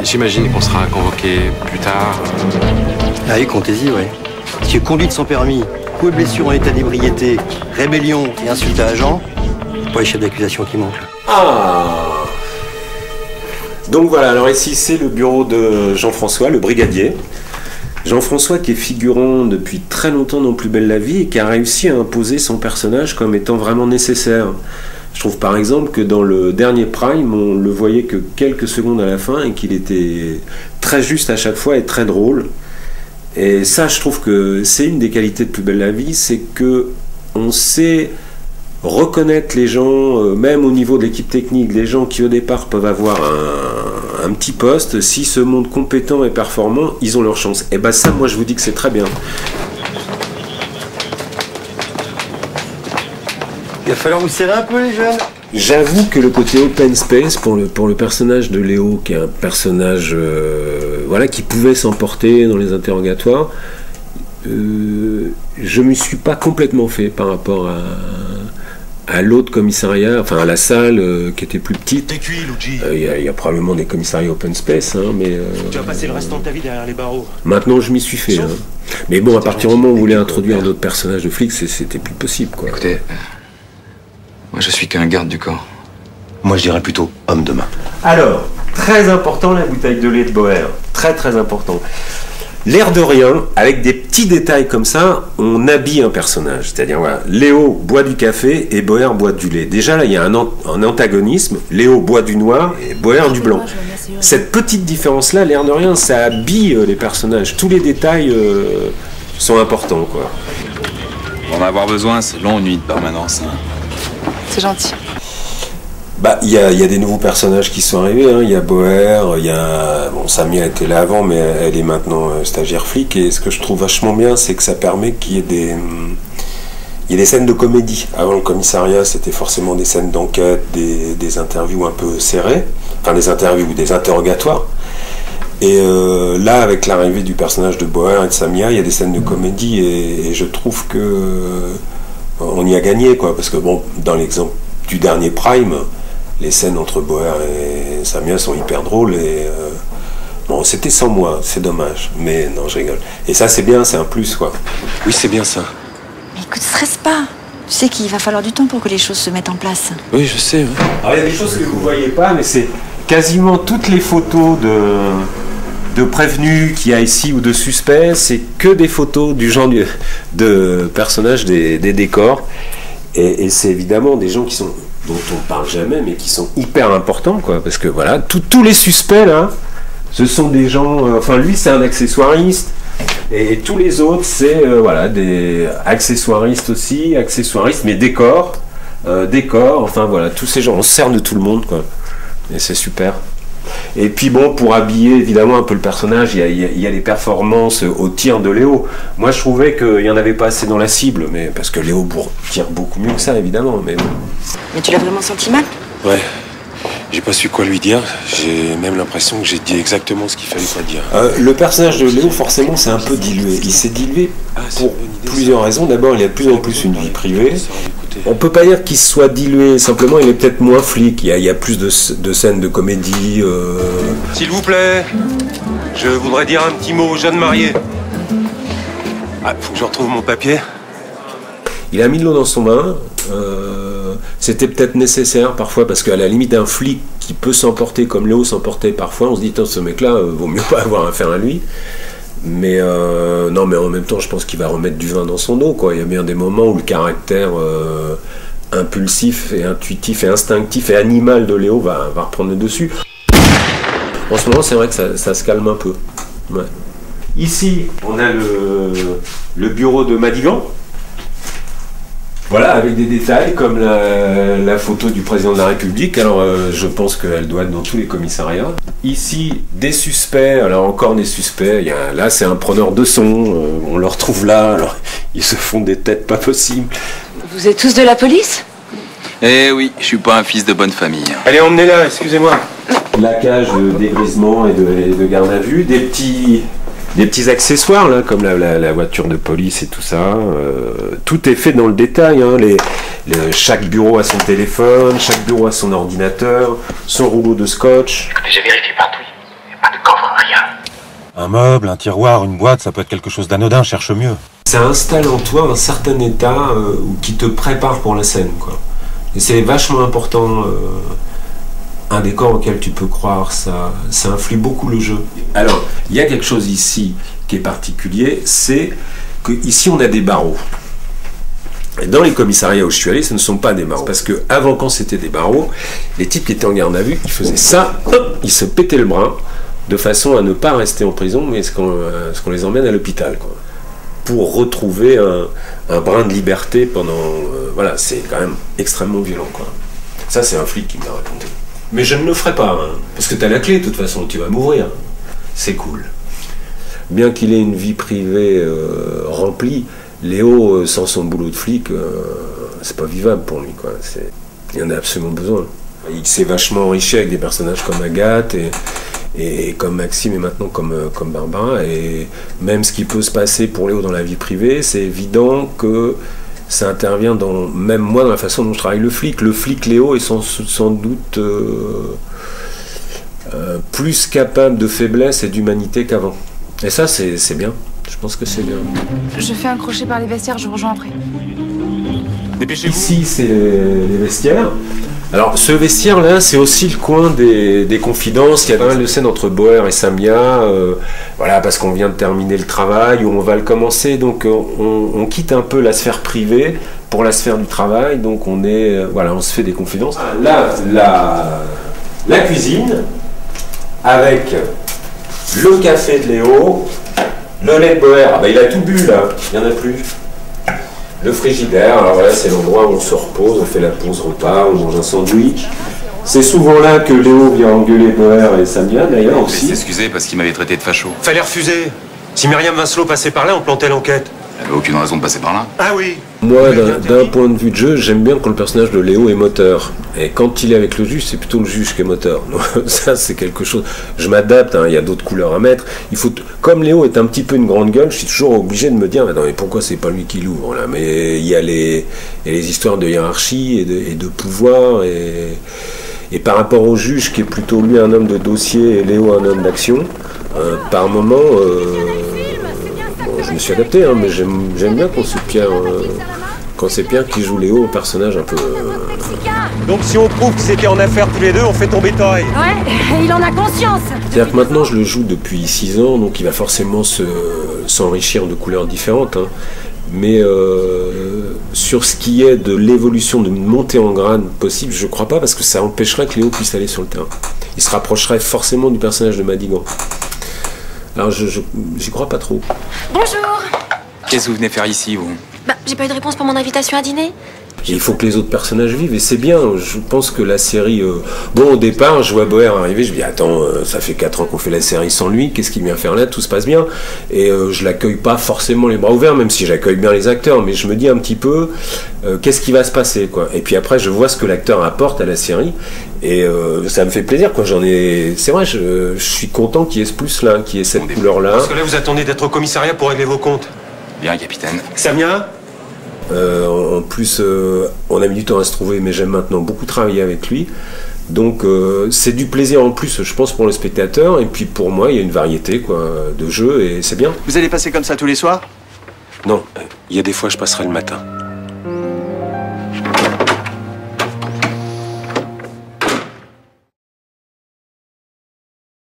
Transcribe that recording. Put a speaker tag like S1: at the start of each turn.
S1: J'imagine qu'on sera convoqué plus tard.
S2: Ah oui, comptez-y, ouais. Parce que conduite sans permis, coup et blessure en état d'ébriété, rébellion et insulte à agent, c'est pas les chefs d'accusation qui manquent.
S3: Ah! Donc voilà, alors ici c'est le bureau de Jean-François, le brigadier. Jean-François qui est figurant depuis très longtemps dans Plus belle la vie et qui a réussi à imposer son personnage comme étant vraiment nécessaire. Je trouve par exemple que dans le dernier Prime, on le voyait que quelques secondes à la fin et qu'il était très juste à chaque fois et très drôle. Et ça, je trouve que c'est une des qualités de Plus belle la vie, c'est que on sait reconnaître les gens, même au niveau de l'équipe technique, les gens qui au départ peuvent avoir un petit poste, s'ils se montrent compétents et performants, ils ont leur chance. Et ben ça, moi je vous dis que c'est très bien.
S2: Il va falloir vous serrer un peu les jeunes.
S3: J'avoue que le côté open space pour le personnage de Léo, qui est un personnage voilà, qui pouvait s'emporter dans les interrogatoires, je me suis pas complètement fait par rapport à l'autre commissariat, enfin à la salle qui était plus petite. Il y a probablement des commissariats open space, hein, mais
S4: tu vas passer le restant de ta vie derrière les barreaux.
S3: Maintenant je m'y suis fait. Hein. Mais bon, à partir du moment où on voulait introduire d'autres personnages de flics, c'était plus possible, quoi.
S5: Écoutez, moi je suis qu'un garde du corps.
S6: Moi je dirais plutôt homme de main.
S3: Alors, très important la bouteille de lait de Boer, très très important. L'air de rien, avec des petits détails comme ça, on habille un personnage. C'est-à-dire, voilà, Léo boit du café et Boer boit du lait. Déjà, là, il y a un antagonisme. Léo boit du noir et Boer du blanc. Cette petite différence-là, l'air de rien, ça habille les personnages. Tous les détails sont importants, quoi.
S5: Pour en avoir besoin, c'est longue nuit de permanence. Hein.
S7: C'est gentil.
S3: Bah, il y a des nouveaux personnages qui sont arrivés, hein. Il y a Boer, il y a... Bon, Samia était là avant, mais elle est maintenant stagiaire flic, et ce que je trouve vachement bien, c'est que ça permet qu'il y ait des scènes de comédie. Avant le commissariat, c'était forcément des scènes d'enquête, des interviews un peu serrées, enfin des interviews ou des interrogatoires. Et là, avec l'arrivée du personnage de Boer et de Samia, il y a des scènes de comédie, et je trouve que on y a gagné, quoi, parce que bon, dans l'exemple du dernier Prime, les scènes entre Boer et Samia sont hyper drôles et bon, c'était sans moi, c'est dommage, mais non, je rigole. Et ça, c'est bien, c'est un plus, quoi. Oui, c'est bien ça.
S7: Mais écoute, stresse pas. Tu sais qu'il va falloir du temps pour que les choses se mettent en place.
S5: Oui, je sais. Oui.
S3: Alors, il y a des choses que vous voyez pas, mais c'est quasiment toutes les photos de prévenus qu'il y a ici ou de suspects, c'est que des photos du genre de personnages des décors. Et c'est évidemment des gens dont on parle jamais, mais qui sont hyper importants, quoi, parce que voilà, tous les suspects là, ce sont des gens. Enfin, lui, c'est un accessoiriste, et tous les autres, c'est voilà, des accessoiristes aussi, mais décors, enfin voilà, tous ces gens, on se sert de tout le monde, quoi, et c'est super. Et puis bon, pour habiller évidemment un peu le personnage, il y a les performances au tir de Léo. Moi je trouvais qu'il n'y en avait pas assez dans la cible, mais parce que Léo tire beaucoup mieux que ça évidemment. Mais bon.
S7: Mais tu l'as vraiment senti mal?
S6: Ouais. J'ai pas su quoi lui dire. J'ai même l'impression que j'ai dit exactement ce qu'il fallait pas dire.
S3: Le personnage de Léo, forcément, c'est un peu dilué. Il s'est dilué pour plusieurs raisons. D'abord, il y a de plus en plus une vie privée. On peut pas dire qu'il soit dilué, simplement il est peut-être moins flic. Il y a plus de scènes de comédie.
S4: S'il vous plaît, je voudrais dire un petit mot aux jeunes mariés. Ah, faut que je retrouve mon papier.
S3: Il a mis de l'eau dans son vin. C'était peut-être nécessaire parfois, parce qu'à la limite un flic qui peut s'emporter comme Léo s'emportait parfois, on se dit ce mec-là, vaut mieux pas avoir affaire à lui. Mais non, mais en même temps, je pense qu'il va remettre du vin dans son eau, quoi. Il y a bien des moments où le caractère impulsif et intuitif et instinctif et animal de Léo va reprendre le dessus. En ce moment, c'est vrai que ça se calme un peu. Ouais. Ici, on a le bureau de Madigan. Voilà, avec des détails comme la photo du président de la République. Alors, je pense qu'elle doit être dans tous les commissariats. Ici, des suspects. Alors, encore des suspects. Là, c'est un preneur de son. On le retrouve là. Alors, ils se font des têtes pas possibles.
S7: Vous êtes tous de la police?
S5: Eh oui, je suis pas un fils de bonne famille.
S4: Allez, emmenez-la, excusez-moi.
S3: La cage de dégrisement et de garde à vue. Des petits Des petits accessoires là, comme la voiture de police et tout ça. Tout est fait dans le détail. Hein. Chaque bureau a son téléphone, chaque bureau a son ordinateur, son rouleau de scotch.
S8: Écoutez, j'ai vérifié partout. Il n'y a pas de coffre, rien.
S6: Un meuble, un tiroir, une boîte, ça peut être quelque chose d'anodin, cherche mieux.
S3: Ça installe en toi un certain état qui te prépare pour la scène, quoi. Et c'est vachement important. Un décor auquel tu peux croire, ça influe beaucoup le jeu. Alors, il y a quelque chose ici qui est particulier, c'est qu'ici on a des barreaux. Et dans les commissariats où je suis allé, ce ne sont pas des barreaux. Parce que avant, quand c'était des barreaux, les types qui étaient en garde à vue, ils faisaient ça, hop, ils se pétaient le bras, de façon à ne pas rester en prison, mais ce qu'on les emmène à l'hôpital, quoi. Pour retrouver un brin de liberté pendant... voilà, c'est quand même extrêmement violent, quoi. Ça, c'est un flic qui me l'a raconté. Mais je ne le ferai pas, hein, parce que tu as la clé de toute façon, tu vas m'ouvrir. C'est cool. Bien qu'il ait une vie privée remplie, Léo, sans son boulot de flic, c'est pas vivable pour lui, quoi. Il en a absolument besoin. Il s'est vachement enrichi avec des personnages comme Agathe et comme Maxime et maintenant comme Barbara. Et même ce qui peut se passer pour Léo dans la vie privée, c'est évident que ça intervient même moi dans la façon dont je travaille le flic. Le flic Léo est sans doute plus capable de faiblesse et d'humanité qu'avant. Et ça, c'est bien. Je pense que c'est bien.
S9: Je fais un crochet par les vestiaires, je vous rejoins après.
S3: Dépêchez-vous. Ici, c'est les vestiaires. Alors, ce vestiaire-là, c'est aussi le coin des confidences. Il y a pas mal de scènes entre Boer et Samia, voilà, parce qu'on vient de terminer le travail, ou on va le commencer. Donc, on quitte un peu la sphère privée pour la sphère du travail. Donc, on se fait des confidences. Là, la cuisine, avec le café de Léo, le lait de Boer. Ah bah, il a tout bu, là. Il n'y en a plus. Le frigidaire, alors voilà, c'est l'endroit où on se repose, on fait la pause repas, on mange un sandwich. C'est souvent là que Léo vient engueuler Boer et Samia, d'ailleurs, aussi.
S5: Il s'est excusé parce qu'il m'avait traité de facho.
S4: Fallait refuser. Si Myriam Vincelot passait par là, on plantait l'enquête.
S5: Il avait aucune raison de passer par là.
S4: Ah oui.
S3: Moi, d'un point de vue de jeu, j'aime bien quand le personnage de Léo est moteur. Et quand il est avec le juge, c'est plutôt le juge qui est moteur. Donc, ça, c'est quelque chose... Je m'adapte, hein, il y a d'autres couleurs à mettre. Comme Léo est un petit peu une grande gueule, je suis toujours obligé de me dire, mais pourquoi c'est pas lui qui l'ouvre, là? Mais il y a les histoires de hiérarchie et de pouvoir. Et par rapport au juge, qui est plutôt lui un homme de dossier et Léo un homme d'action, par moment... je me suis adapté, hein, mais j'aime bien quand c'est Pierre qui joue Léo, un personnage un peu...
S4: Donc si on prouve que c'était en affaire tous les deux, on fait tomber Toré.
S9: Ouais, il en a conscience.
S3: C'est-à-dire que maintenant je le joue depuis 6 ans, donc il va forcément s'enrichir de couleurs différentes. Hein. Mais sur ce qui est de l'évolution, de montée en grade possible, je crois pas, parce que ça empêcherait que Léo puisse aller sur le terrain. Il se rapprocherait forcément du personnage de Madigan. Alors j'y crois pas trop.
S9: Bonjour.
S5: Qu'est-ce que vous venez faire ici, vous?
S9: Bah, j'ai pas eu de réponse pour mon invitation à dîner.
S3: Et il faut que les autres personnages vivent, et c'est bien. Je pense que la série... Bon, au départ, je vois Boer arriver, je me dis, attends, ça fait 4 ans qu'on fait la série sans lui, qu'est-ce qu'il vient faire là? Tout se passe bien. Et je l'accueille pas forcément les bras ouverts, même si j'accueille bien les acteurs, mais je me dis un petit peu, qu'est-ce qui va se passer, quoi. Et puis après, je vois ce que l'acteur apporte à la série, et ça me fait plaisir, quoi. C'est vrai, je suis content qu'il y ait ce plus-là, qu'il y ait cette couleur-là.
S4: Parce que là, vous attendez d'être au commissariat pour régler vos comptes.
S5: Bien, capitaine.
S4: Samia?
S3: En plus, on a mis du temps à se trouver, mais j'aime maintenant beaucoup travailler avec lui. Donc c'est du plaisir en plus, je pense, pour le spectateur. Et puis pour moi, il y a une variété, quoi, de jeux, et c'est bien.
S2: Vous allez passer comme ça tous les soirs?
S6: Non, il y a des fois je passerai le matin.